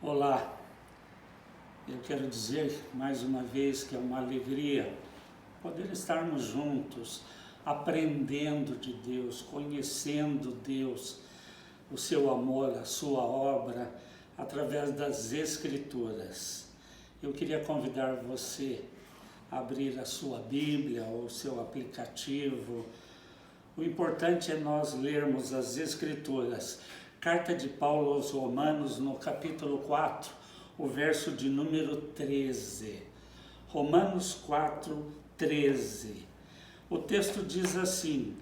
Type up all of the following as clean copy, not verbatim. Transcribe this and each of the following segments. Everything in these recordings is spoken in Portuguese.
Olá, eu quero dizer mais uma vez que é uma alegria poder estarmos juntos, aprendendo de Deus, conhecendo Deus, o seu amor, a sua obra, através das Escrituras. Eu queria convidar você a abrir a sua Bíblia ou o seu aplicativo. O importante é nós lermos as Escrituras. Carta de Paulo aos Romanos, no capítulo 4, o verso de número 13. Romanos 4, 13. O texto diz assim: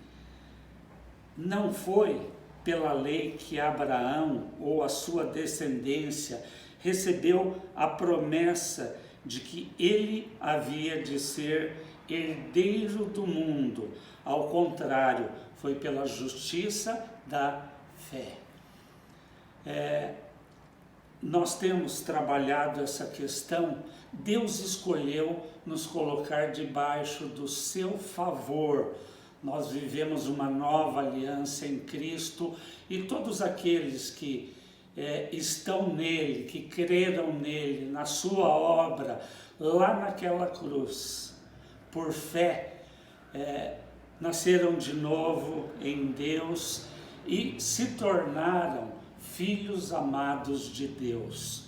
não foi pela lei que Abraão ou a sua descendência recebeu a promessa de que ele havia de ser herdeiro do mundo. Ao contrário, foi pela justiça da fé. Nós temos trabalhado essa questão. Deus escolheu nos colocar debaixo do seu favor. Nós vivemos uma nova aliança em Cristo e todos aqueles que estão nele, que creram nele, na sua obra, lá naquela cruz, por fé, nasceram de novo em Deus e se tornaram filhos amados de Deus.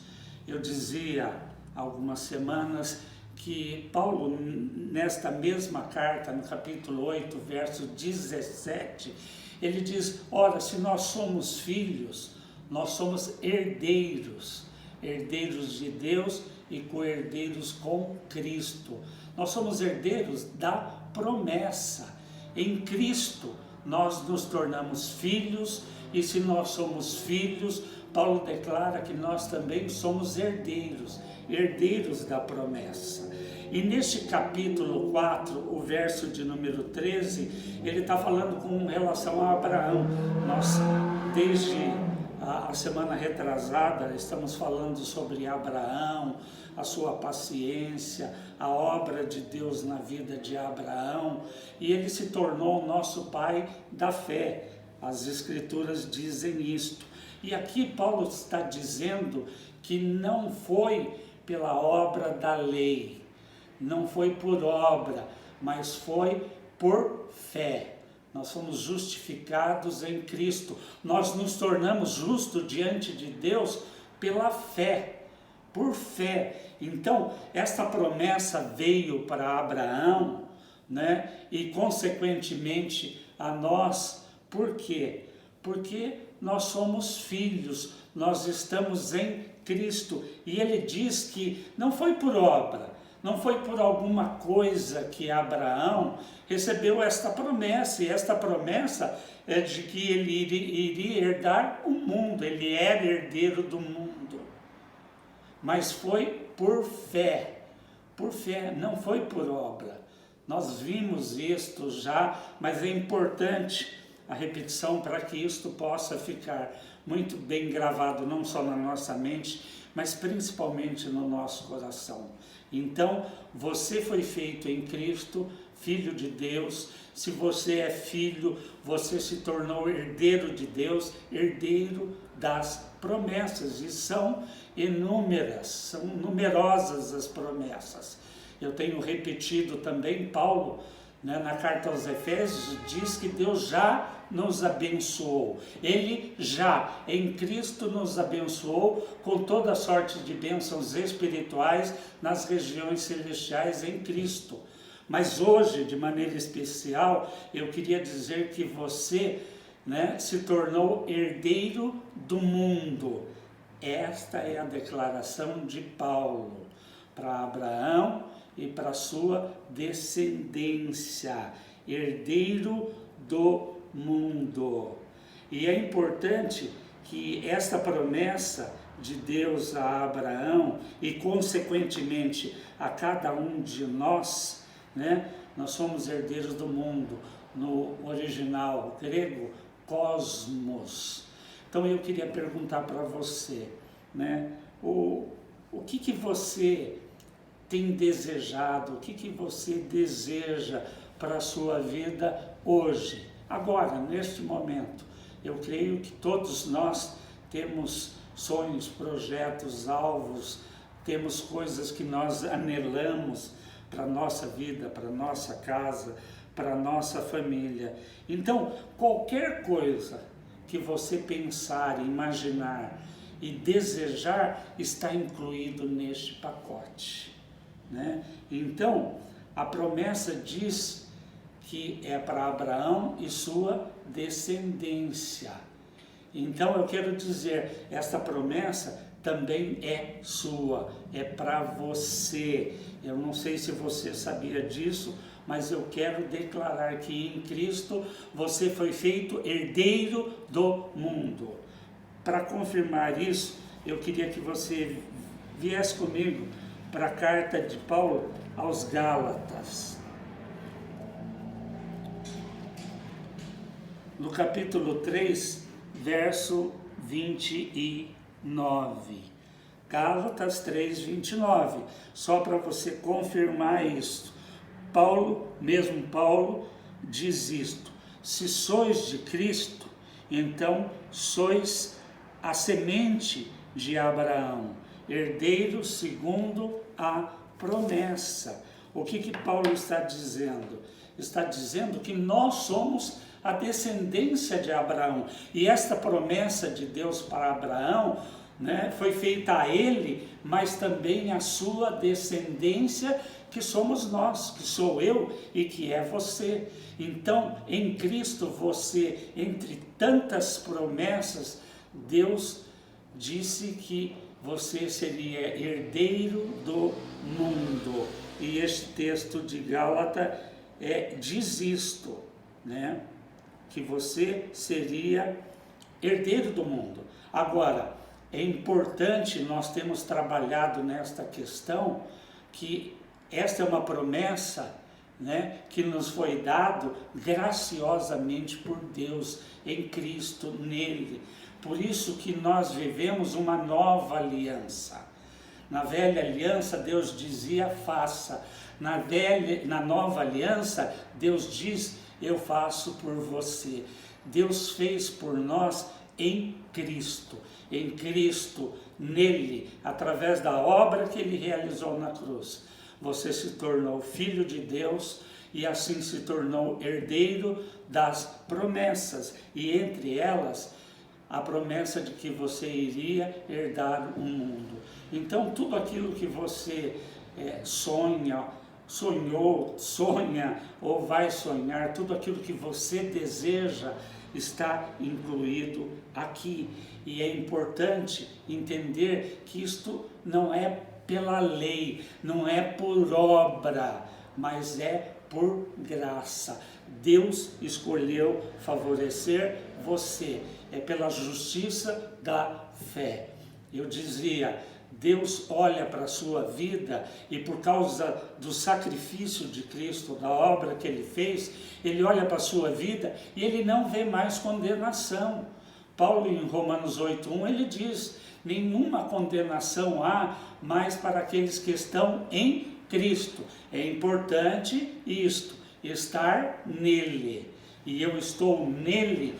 Eu dizia há algumas semanas que Paulo, nesta mesma carta, no capítulo 8, verso 17, ele diz: ora, se nós somos filhos, nós somos herdeiros, herdeiros de Deus e co-herdeiros com Cristo. Nós somos herdeiros da promessa. Em Cristo nós nos tornamos filhos, e se nós somos filhos, Paulo declara que nós também somos herdeiros, herdeiros da promessa. E neste capítulo 4, o verso de número 13, ele está falando com relação a Abraão. Nós, desde a semana retrasada, estamos falando sobre Abraão, a sua paciência, a obra de Deus na vida de Abraão, e ele se tornou o nosso pai da fé. As Escrituras dizem isto. E aqui Paulo está dizendo que não foi pela obra da lei, não foi por obra, mas foi por fé. Nós fomos justificados em Cristo. Nós nos tornamos justos diante de Deus pela fé, por fé. Então, esta promessa veio para Abraão, e consequentemente a nós. Por quê? Porque nós somos filhos, nós estamos em Cristo. E ele diz que não foi por obra, não foi por alguma coisa que Abraão recebeu esta promessa. E esta promessa é de que ele iria herdar o mundo, ele era herdeiro do mundo. Mas foi por fé, não foi por obra. Nós vimos isto já, mas é importante a repetição para que isto possa ficar muito bem gravado, não só na nossa mente, mas principalmente no nosso coração. Então, você foi feito em Cristo, filho de Deus. Se você é filho, você se tornou herdeiro de Deus, herdeiro das promessas, e são inúmeras, são numerosas as promessas. Eu tenho repetido também, Paulo, na carta aos Efésios, diz que Deus já nos abençoou. Ele já, em Cristo, nos abençoou com toda sorte de bênçãos espirituais nas regiões celestiais em Cristo. Mas hoje, de maneira especial, eu queria dizer que você se tornou herdeiro do mundo. Esta é a declaração de Paulo para Abraão e para sua descendência, herdeiro do mundo. E é importante que esta promessa de Deus a Abraão e consequentemente a cada um de nós, nós somos herdeiros do mundo, no original grego, cosmos. Então eu queria perguntar para você, o que você tem desejado, o que você deseja para a sua vida hoje, agora, neste momento? Eu creio que todos nós temos sonhos, projetos, alvos, temos coisas que nós anelamos para a nossa vida, para a nossa casa, para a nossa família. Então, qualquer coisa que você pensar, imaginar e desejar está incluído neste pacote, né? Então, a promessa diz que é para Abraão e sua descendência. Então, eu quero dizer, esta promessa também é sua, é para você. Eu não sei se você sabia disso, mas eu quero declarar que em Cristo você foi feito herdeiro do mundo. Para confirmar isso, eu queria que você viesse comigo para a carta de Paulo aos Gálatas. No capítulo 3, verso 29. Gálatas 3, 29. Só para você confirmar isso. Mesmo Paulo, diz isto: se sois de Cristo, então sois a semente de Abraão, herdeiro segundo a promessa. O que Paulo está dizendo? Está dizendo que nós somos a descendência de Abraão. E esta promessa de Deus para Abraão, né, foi feita a ele, mas também a sua descendência, que somos nós, que sou eu e que é você. Então, em Cristo você, entre tantas promessas, Deus disse que você seria herdeiro do mundo. E este texto de Gálatas diz isto, né? Que você seria herdeiro do mundo. Agora, é importante, nós temos trabalhado nesta questão, que esta é uma promessa, né, que nos foi dado graciosamente por Deus, em Cristo, nele. Por isso que nós vivemos uma nova aliança. Na velha aliança, Deus dizia, faça. Na nova aliança, Deus diz, eu faço por você. Deus fez por nós em Cristo, nele, através da obra que ele realizou na cruz. Você se tornou filho de Deus e assim se tornou herdeiro das promessas, e entre elas a promessa de que você iria herdar o mundo. Então tudo aquilo que você sonha ou vai sonhar, tudo aquilo que você deseja está incluído aqui. E é importante entender que isto não é pela lei, não é por obra, mas é por graça. Deus escolheu favorecer você, é pela justiça da fé. Eu dizia, Deus olha para a sua vida e por causa do sacrifício de Cristo, da obra que Ele fez, Ele olha para a sua vida e Ele não vê mais condenação. Paulo em Romanos 8:1 ele diz, nenhuma condenação há mais para aqueles que estão em Cristo. É importante isto, estar nele. E eu estou nele,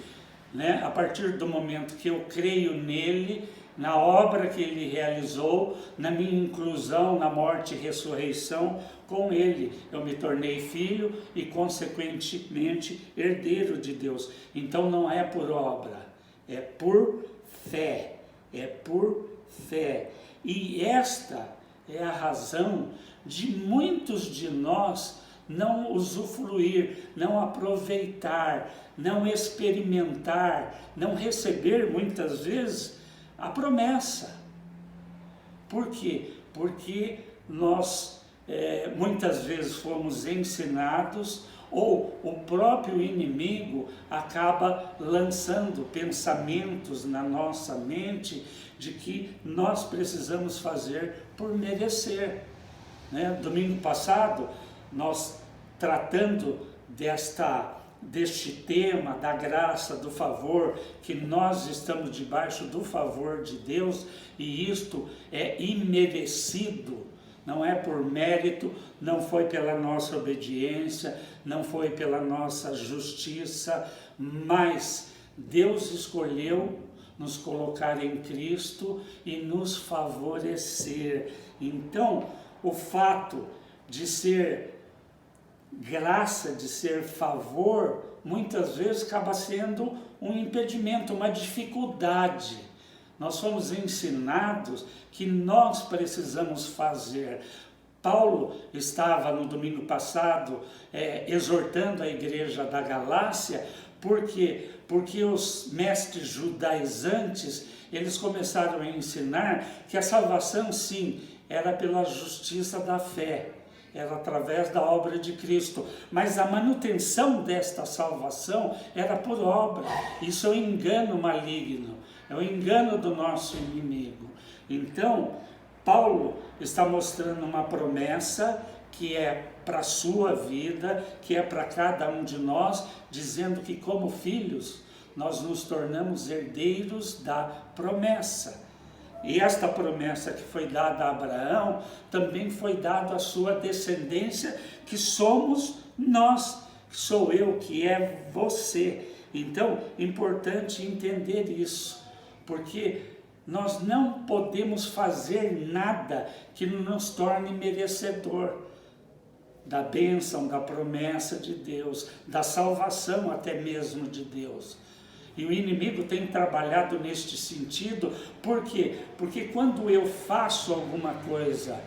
né, a partir do momento que eu creio nele, na obra que ele realizou, na minha inclusão na morte e ressurreição com ele. Eu me tornei filho e, consequentemente, herdeiro de Deus. Então não é por obra, é por fé. É por fé. E esta é a razão de muitos de nós não usufruir, não aproveitar, não experimentar, não receber muitas vezes a promessa. Por quê? Porque nós muitas vezes fomos ensinados, ou o próprio inimigo acaba lançando pensamentos na nossa mente de que nós precisamos fazer por merecer, né? Domingo passado, nós tratando deste tema da graça, do favor, que nós estamos debaixo do favor de Deus, e isto é imerecido, não é por mérito, não foi pela nossa obediência, não foi pela nossa justiça, mas Deus escolheu nos colocar em Cristo e nos favorecer. Então, o fato de ser graça, de ser favor, muitas vezes acaba sendo um impedimento, uma dificuldade. Nós fomos ensinados que nós precisamos fazer. Paulo estava no domingo passado exortando a igreja da Galácia, porque os mestres judaizantes, eles começaram a ensinar que a salvação, sim, era pela justiça da fé, era através da obra de Cristo, mas a manutenção desta salvação era por obra. Isso é um engano maligno, é o engano do nosso inimigo. Então, Paulo está mostrando uma promessa que é para a sua vida, que é para cada um de nós, dizendo que como filhos, nós nos tornamos herdeiros da promessa. E esta promessa que foi dada a Abraão, também foi dada à sua descendência, que somos nós, que sou eu, que é você. Então, é importante entender isso, porque nós não podemos fazer nada que nos torne merecedor da bênção, da promessa de Deus, da salvação até mesmo de Deus. E o inimigo tem trabalhado neste sentido, por quê? Porque quando eu faço alguma coisa,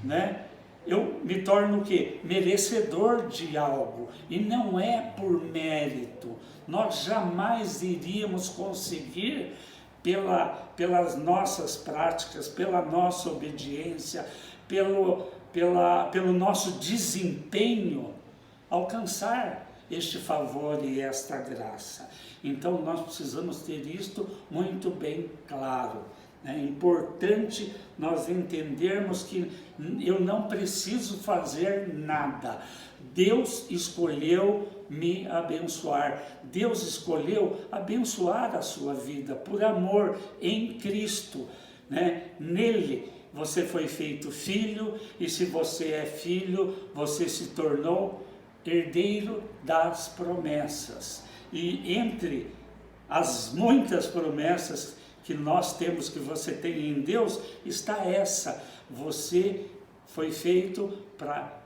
né, eu me torno o quê? Merecedor de algo, e não é por mérito. Nós jamais iríamos conseguir, pelas nossas práticas, pela nossa obediência, pelo nosso desempenho, alcançar este favor e esta graça. Então nós precisamos ter isto muito bem claro. É importante nós entendermos que eu não preciso fazer nada. Deus escolheu me abençoar. Deus escolheu abençoar a sua vida por amor em Cristo, né? Nele você foi feito filho, e se você é filho, você se tornou herdeiro das promessas. E entre as muitas promessas que nós temos, que você tem em Deus, está essa: você foi feito para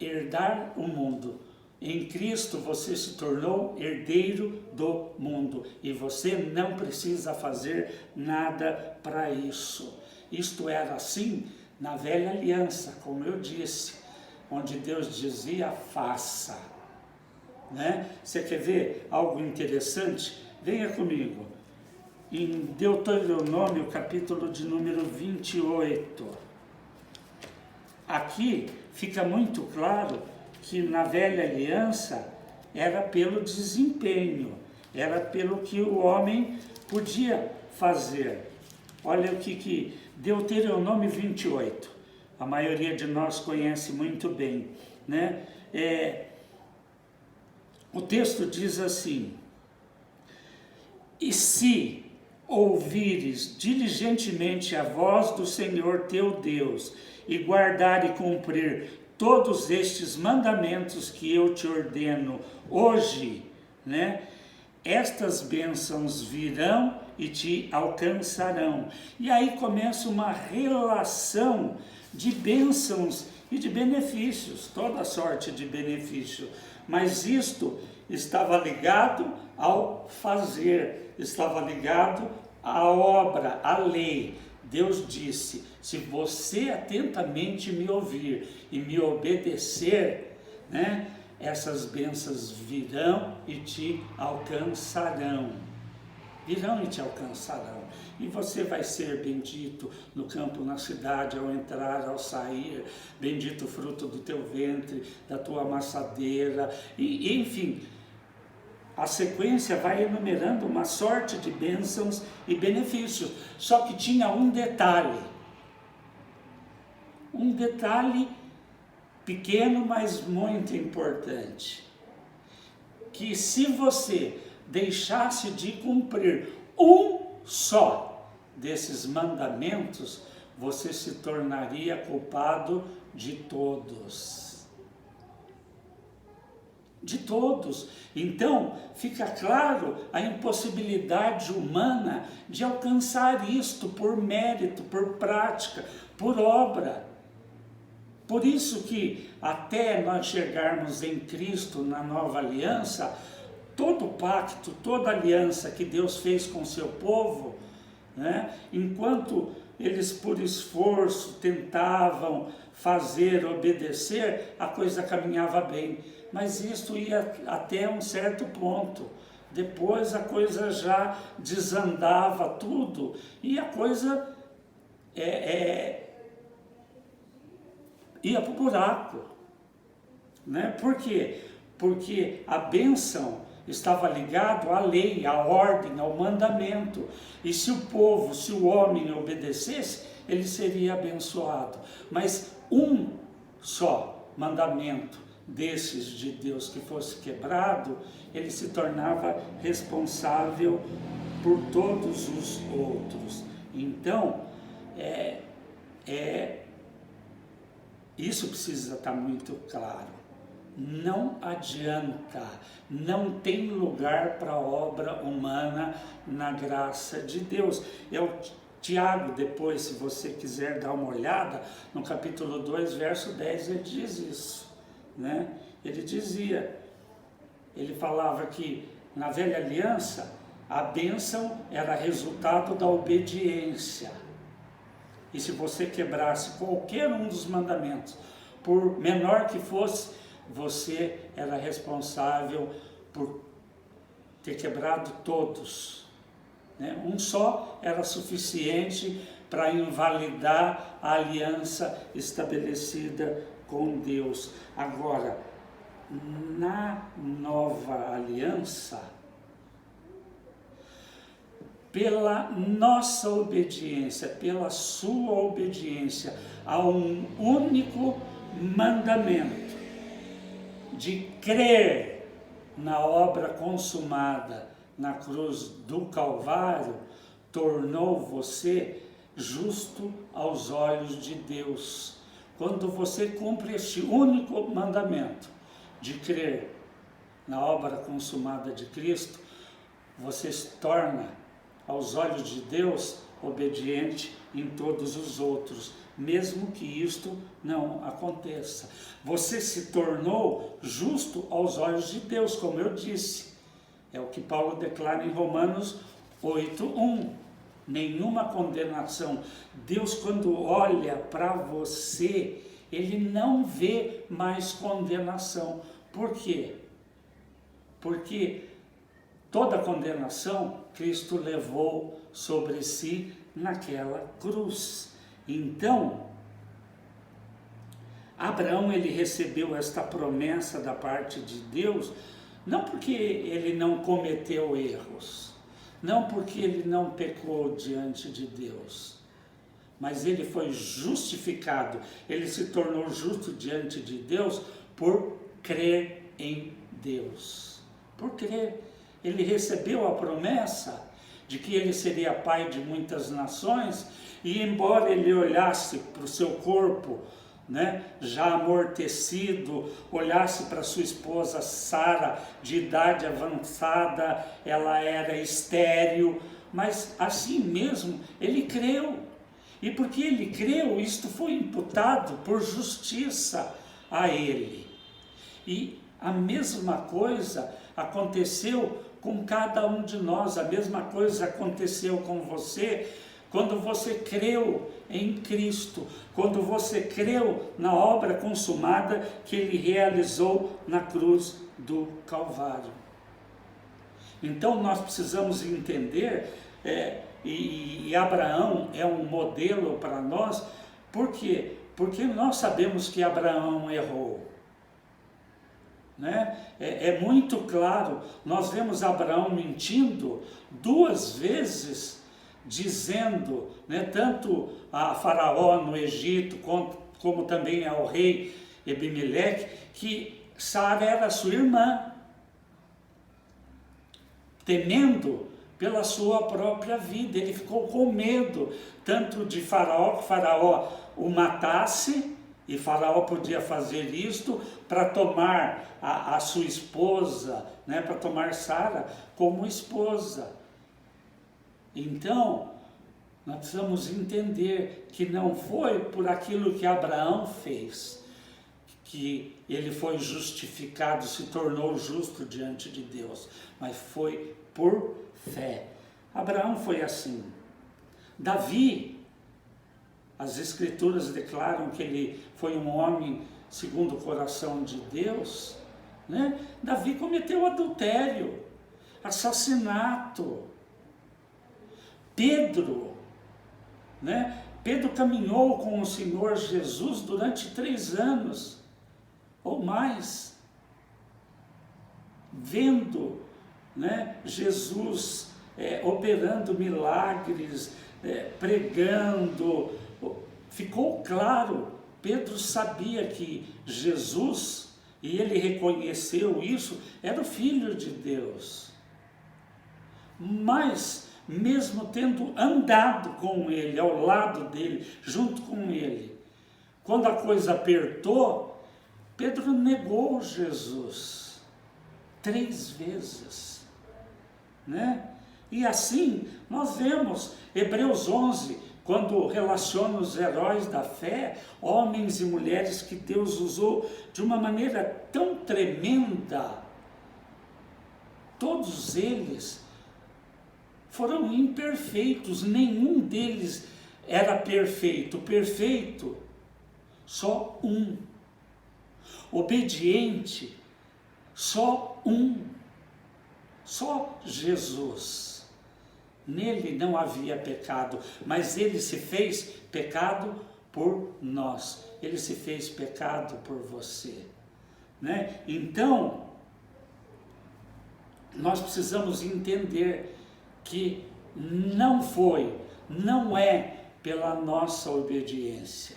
herdar o mundo. Em Cristo você se tornou herdeiro do mundo, e você não precisa fazer nada para isso. Isto era assim na velha aliança, como eu disse, onde Deus dizia: faça. Né? Você quer ver algo interessante? Venha comigo. Em Deuteronômio, capítulo de número 28. Aqui fica muito claro que na velha aliança era pelo desempenho, era pelo que o homem podia fazer. Olha o que Deuteronômio 28, a maioria de nós conhece muito bem, né? O texto diz assim: e se ouvires diligentemente a voz do Senhor teu Deus, e guardar e cumprir todos estes mandamentos que eu te ordeno hoje, né? Estas bênçãos virão e te alcançarão. E aí começa uma relação de bênçãos e de benefícios, toda sorte de benefício. Mas isto estava ligado ao fazer, estava ligado à obra, à lei. Deus disse: se você atentamente me ouvir e me obedecer, né, essas bênçãos virão e te alcançarão. Virão e te alcançarão. E você vai ser bendito no campo, na cidade, ao entrar, ao sair. Bendito o fruto do teu ventre, da tua amassadeira. E enfim, a sequência vai enumerando uma sorte de bênçãos e benefícios. Só que tinha um detalhe. Um detalhe pequeno, mas muito importante. Que se você deixasse de cumprir um só desses mandamentos, você se tornaria culpado de todos. de todos. Então, fica claro a impossibilidade humana de alcançar isto por mérito, por prática, por obra. Por isso que até nós chegarmos em Cristo na nova aliança, todo pacto, toda aliança que Deus fez com o seu povo, né, enquanto eles por esforço tentavam fazer, obedecer, a coisa caminhava bem. Mas isso ia até um certo ponto. Depois a coisa já desandava tudo e a coisa ia para o buraco. Né? Por quê? Porque a bênção estava ligado à lei, à ordem, ao mandamento. E se o povo, se o homem obedecesse, ele seria abençoado. Mas um só mandamento desses de Deus que fosse quebrado, ele se tornava responsável por todos os outros. Então, isso precisa estar muito claro. Não adianta, não tem lugar para a obra humana na graça de Deus. É o Tiago, depois, se você quiser dar uma olhada, no capítulo 2, verso 10, ele diz isso. Né? Ele falava que na velha aliança, a bênção era resultado da obediência. E se você quebrasse qualquer um dos mandamentos, por menor que fosse, você era responsável por ter quebrado todos. Né? Um só era suficiente para invalidar a aliança estabelecida com Deus. Agora, na nova aliança, pela nossa obediência, pela sua obediência a um único mandamento, de crer na obra consumada na cruz do Calvário, tornou você justo aos olhos de Deus. Quando você cumpre este único mandamento de crer na obra consumada de Cristo, você se torna, aos olhos de Deus, obediente em todos os outros, mesmo que isto não aconteça. Você se tornou justo aos olhos de Deus, como eu disse. É o que Paulo declara em Romanos 8:1. Nenhuma condenação. Deus, quando olha para você, Ele não vê mais condenação. Por quê? Porque toda condenação Cristo levou sobre si naquela cruz. Então, Abraão, ele recebeu esta promessa da parte de Deus, não porque ele não cometeu erros, não porque ele não pecou diante de Deus, mas ele foi justificado, ele se tornou justo diante de Deus por crer em Deus. Por crer, ele recebeu a promessa de que ele seria pai de muitas nações, e embora ele olhasse para o seu corpo, né, já amortecido, olhasse para sua esposa Sara, de idade avançada, ela era estéril, mas assim mesmo ele creu. E porque ele creu, isto foi imputado por justiça a ele. E a mesma coisa aconteceu com cada um de nós, a mesma coisa aconteceu com você, quando você creu em Cristo, quando você creu na obra consumada que Ele realizou na cruz do Calvário. Então nós precisamos entender, e Abraão é um modelo para nós. Por quê? Porque nós sabemos que Abraão errou. Né? É muito claro, nós vemos Abraão mentindo 2 vezes, dizendo, né, tanto a Faraó no Egito, como também ao rei Ebimeleque, que Sara era sua irmã, temendo pela sua própria vida. Ele ficou com medo, tanto de Faraó, que Faraó o matasse E Faraó podia fazer isto para tomar a sua esposa, né, para tomar Sara como esposa. Então, nós precisamos entender que não foi por aquilo que Abraão fez, que ele foi justificado, se tornou justo diante de Deus, mas foi por fé. Abraão foi assim. Davi, as Escrituras declaram que ele foi um homem segundo o coração de Deus, né? Davi cometeu adultério, assassinato. Pedro, né? Pedro caminhou com o Senhor Jesus durante 3 anos, ou mais, vendo, né, Jesus operando milagres, pregando. Ficou claro, Pedro sabia que Jesus, e ele reconheceu isso, era o Filho de Deus. Mas, mesmo tendo andado com ele, ao lado dele, junto com ele, quando a coisa apertou, Pedro negou Jesus 3 vezes, né? E assim, nós vemos Hebreus 11, quando relaciona os heróis da fé, homens e mulheres que Deus usou de uma maneira tão tremenda. Todos eles foram imperfeitos, nenhum deles era perfeito. Perfeito, só um. Obediente, só um. Só Jesus. Nele não havia pecado, mas ele se fez pecado por nós. Ele se fez pecado por você, né? Então, nós precisamos entender que não é pela nossa obediência.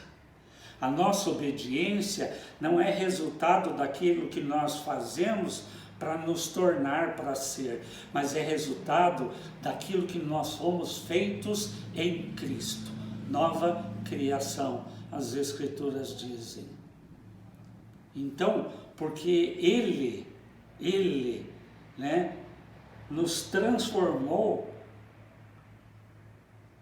A nossa obediência não é resultado daquilo que nós fazemos para nos tornar para ser, mas é resultado daquilo que nós fomos feitos em Cristo. Nova criação, as Escrituras dizem. Então, porque Ele, né, nos transformou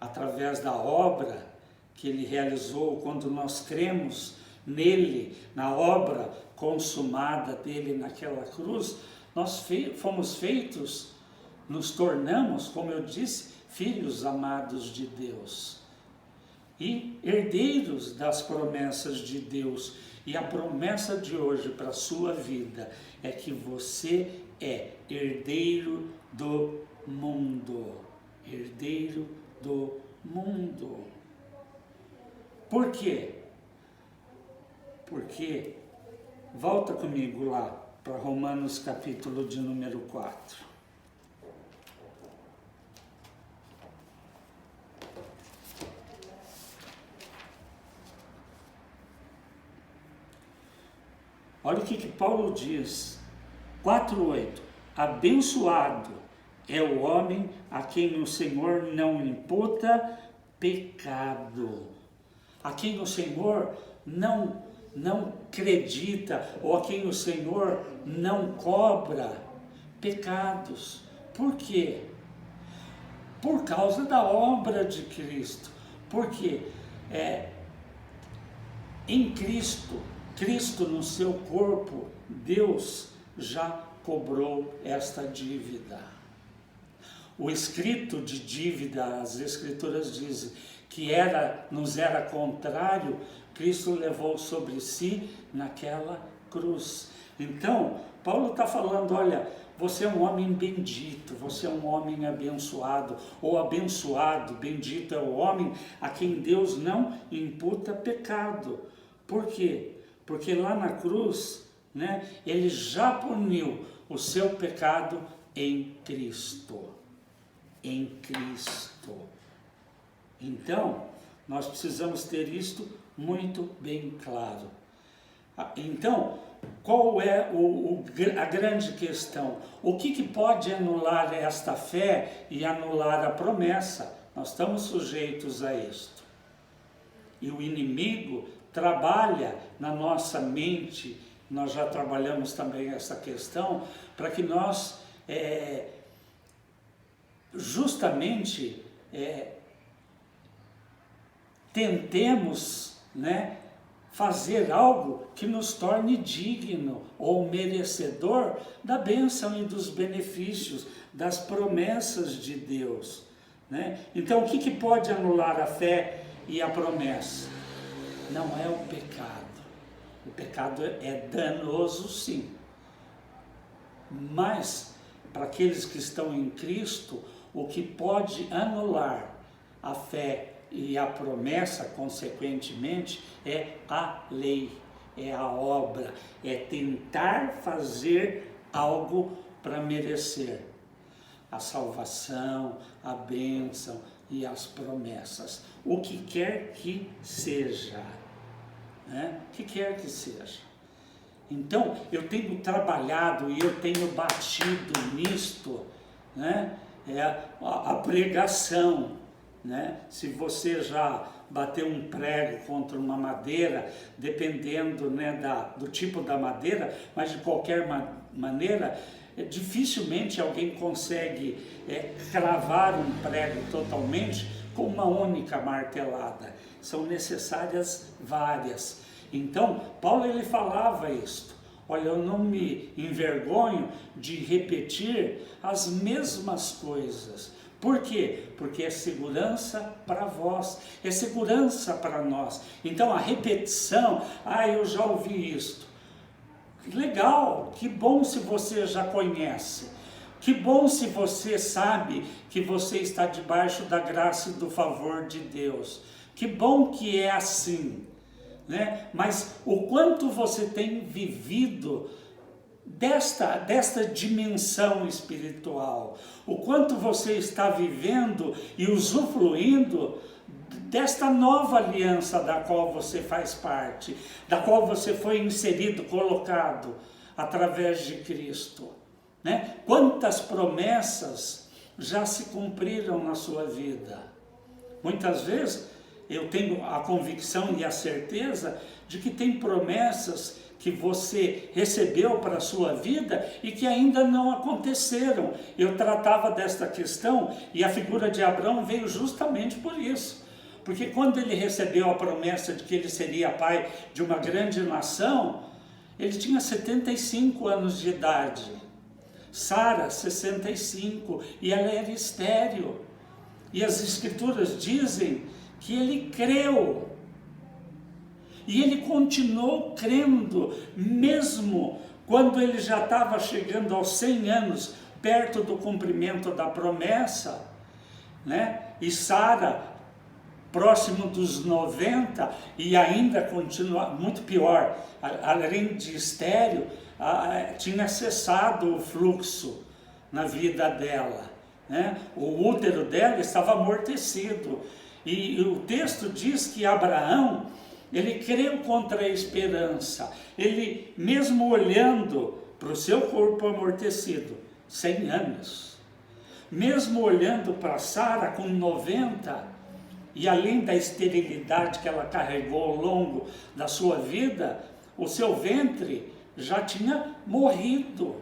através da obra que Ele realizou quando nós cremos nele, na obra consumada dele naquela cruz, nós fomos feitos, nos tornamos, como eu disse, filhos amados de Deus e herdeiros das promessas de Deus. E a promessa de hoje para a sua vida é que você é herdeiro do mundo. Herdeiro do mundo. Por quê? Porque, volta comigo lá para Romanos capítulo de número 4. Olha o que Paulo diz, 4:8. Abençoado é o homem a quem o Senhor não imputa pecado. A quem o Senhor não acredita, ou a quem o Senhor não cobra pecados. Por quê? Por causa da obra de Cristo. Porque em Cristo no seu corpo, Deus já cobrou esta dívida. O escrito de dívida, as Escrituras dizem, que nos era contrário, Cristo levou sobre si naquela cruz. Então, Paulo está falando, olha, você é um homem bendito, você é um homem abençoado, ou abençoado, bendito é o homem a quem Deus não imputa pecado. Por quê? Porque lá na cruz, né, ele já puniu o seu pecado em Cristo. Em Cristo. Então, nós precisamos ter isto muito bem claro. Então, qual é a grande questão? O que pode anular esta fé e anular a promessa? Nós estamos sujeitos a isto. E o inimigo trabalha na nossa mente, nós já trabalhamos também essa questão, para que nós justamente tentemos, né, fazer algo que nos torne digno ou merecedor da bênção e dos benefícios, das promessas de Deus, né? Então, o que pode anular a fé e a promessa? Não é o pecado. O pecado é danoso, sim. Mas, para aqueles que estão em Cristo, o que pode anular a fé e a promessa, consequentemente, é a lei, é a obra, é tentar fazer algo para merecer a salvação, a bênção e as promessas. O que quer que seja, né? O que quer que seja. Então, eu tenho trabalhado e eu tenho batido nisto, né? A pregação, né? Se você já bateu um prego contra uma madeira, dependendo, né, do tipo da madeira, mas de qualquer maneira, dificilmente alguém consegue cravar um prego totalmente com uma única martelada. São necessárias várias. Então, Paulo ele falava isto. Olha, eu não me envergonho de repetir as mesmas coisas. Por quê? Porque é segurança para vós, é segurança para nós. Então a repetição, eu já ouvi isto. Legal, que bom se você já conhece. Que bom se você sabe que você está debaixo da graça e do favor de Deus. Que bom que é assim, né? Mas o quanto você tem vivido desta dimensão espiritual, o quanto você está vivendo e usufruindo desta nova aliança da qual você faz parte, da qual você foi inserido, colocado através de Cristo, né? Quantas promessas já se cumpriram na sua vida? Muitas vezes eu tenho a convicção e a certeza de que tem promessas que você recebeu para a sua vida e que ainda não aconteceram. Eu tratava desta questão e a figura de Abraão veio justamente por isso. Porque quando ele recebeu a promessa de que ele seria pai de uma grande nação, ele tinha 75 anos de idade. Sara, 65, e ela era estéril. E as escrituras dizem que ele creu. E ele continuou crendo, mesmo quando ele já estava chegando aos 100 anos, perto do cumprimento da promessa, né? E Sara, próximo dos 90, e ainda continua, muito pior, além de estéril, tinha cessado o fluxo na vida dela, né? O útero dela estava amortecido. E o texto diz que Abraão, ele creu contra a esperança. Ele, mesmo olhando para o seu corpo amortecido, 100 anos, mesmo olhando para Sara com 90, e além da esterilidade que ela carregou ao longo da sua vida, o seu ventre já tinha morrido,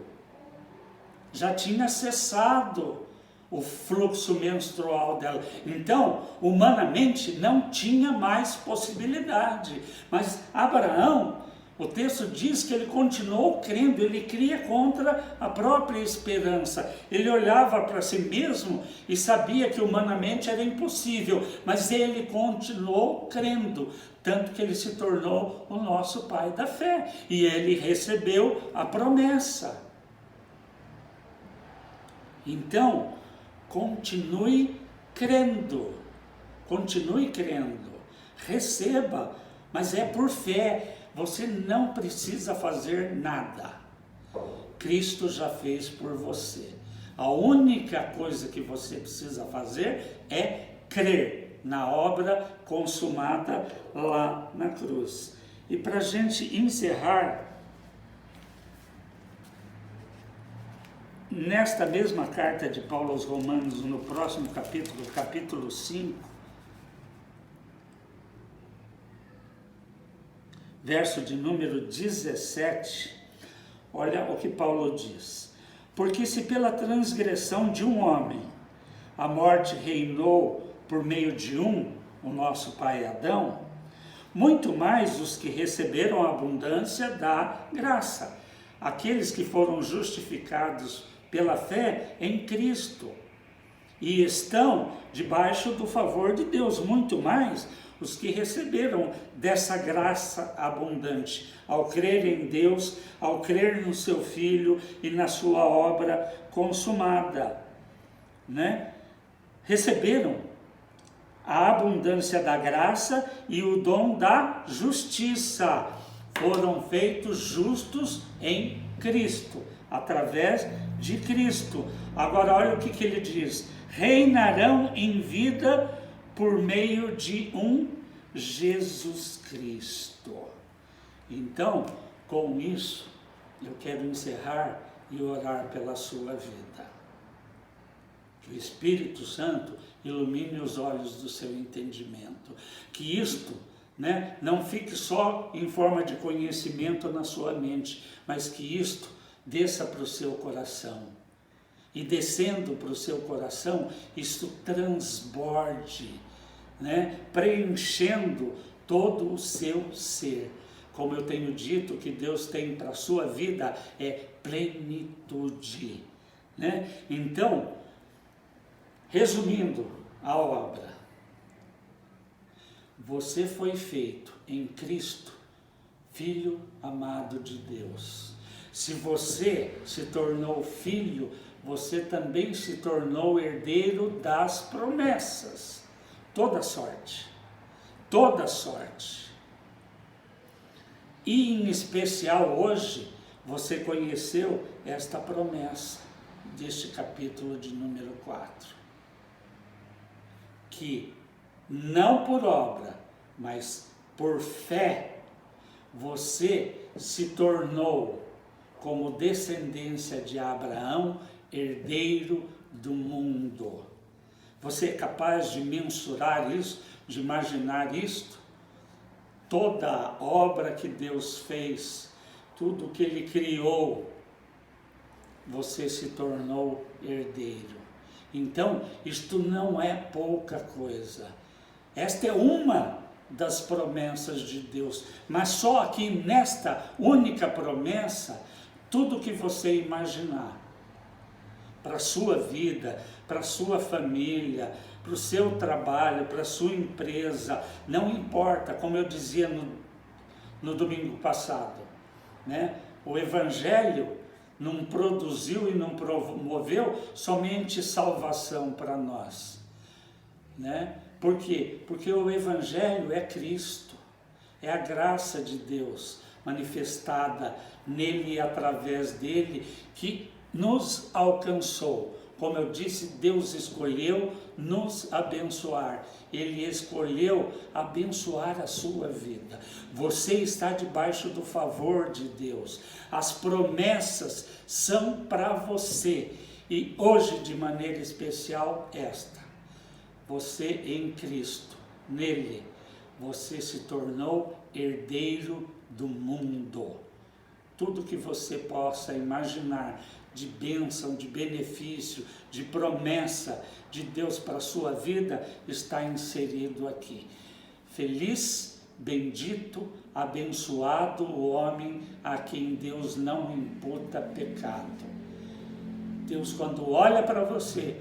já tinha cessado o fluxo menstrual dela. Então, humanamente, não tinha mais possibilidade. Mas Abraão, o texto diz que ele continuou crendo, ele cria contra a própria esperança. Ele olhava para si mesmo e sabia que humanamente era impossível, mas ele continuou crendo, tanto que ele se tornou o nosso pai da fé, e ele recebeu a promessa. Então, continue crendo, receba, mas é por fé. Você não precisa fazer nada. Cristo já fez por você. A única coisa que você precisa fazer é crer na obra consumada lá na cruz. E para a gente encerrar, nesta mesma carta de Paulo aos Romanos, no próximo capítulo, capítulo 5, verso de número 17, olha o que Paulo diz. Porque se pela transgressão de um homem a morte reinou por meio de um, o nosso pai Adão, muito mais os que receberam a abundância da graça, aqueles que foram justificados pela fé em Cristo e estão debaixo do favor de Deus, muito mais os que receberam dessa graça abundante, ao crer em Deus, ao crer no seu Filho e na sua obra consumada, né? Receberam a abundância da graça e o dom da justiça, foram feitos justos em Cristo, através de Cristo. Agora olha o que ele diz: reinarão em vida por meio de um Jesus Cristo. Então, com isso, eu quero encerrar e orar pela sua vida. Que o Espírito Santo ilumine os olhos do seu entendimento. Que isto, né, não fique só em forma de conhecimento na sua mente, mas que isto desça para o seu coração. E descendo para o seu coração, isto transborde, né, preenchendo todo o seu ser. Como eu tenho dito, que Deus tem para a sua vida é plenitude, né? Então, resumindo a obra, você foi feito em Cristo, Filho amado de Deus. Se você se tornou filho, você também se tornou herdeiro das promessas. Toda sorte, toda sorte. E em especial hoje, você conheceu esta promessa deste capítulo de número 4. Que não por obra, mas por fé, você se tornou, como descendência de Abraão, herdeiro do mundo. Você é capaz de mensurar isso, de imaginar isto? Toda a obra que Deus fez, tudo que Ele criou, você se tornou herdeiro. Então, isto não é pouca coisa. Esta é uma das promessas de Deus. Mas só aqui nesta única promessa, tudo que você imaginar, para a sua vida, para a sua família, para o seu trabalho, para a sua empresa, não importa, como eu dizia no domingo passado, né? O Evangelho não produziu e não promoveu somente salvação para nós, né? Por quê? Porque o Evangelho é Cristo, é a graça de Deus manifestada nele e através dele que nos alcançou. Como eu disse, Deus escolheu nos abençoar. Ele escolheu abençoar a sua vida. Você está debaixo do favor de Deus. As promessas são para você. E hoje, de maneira especial, esta. Você em Cristo, nele, você se tornou herdeiro do mundo. Tudo que você possa imaginar de bênção, de benefício, de promessa de Deus para a sua vida, está inserido aqui. Feliz, bendito, abençoado o homem a quem Deus não imputa pecado. Deus, quando olha para você,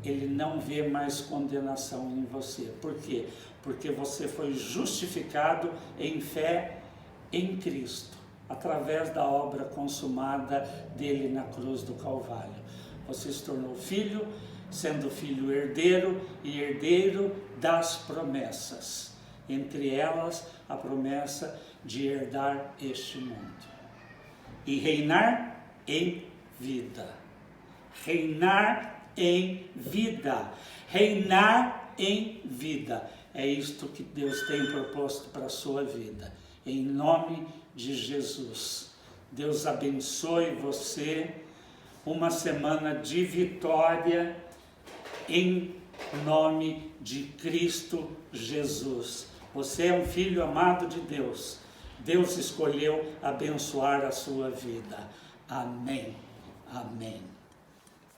Ele não vê mais condenação em você. Por quê? Porque você foi justificado em fé em Cristo, através da obra consumada dele na cruz do Calvário. Você se tornou filho, sendo filho herdeiro e herdeiro das promessas. Entre elas, a promessa de herdar este mundo. E reinar em vida. Reinar em vida. Reinar em vida. É isto que Deus tem proposto para a sua vida. Em nome de Jesus. Deus abençoe você. Uma semana de vitória em nome de Cristo Jesus. Você é um filho amado de Deus. Deus escolheu abençoar a sua vida. Amém. Amém.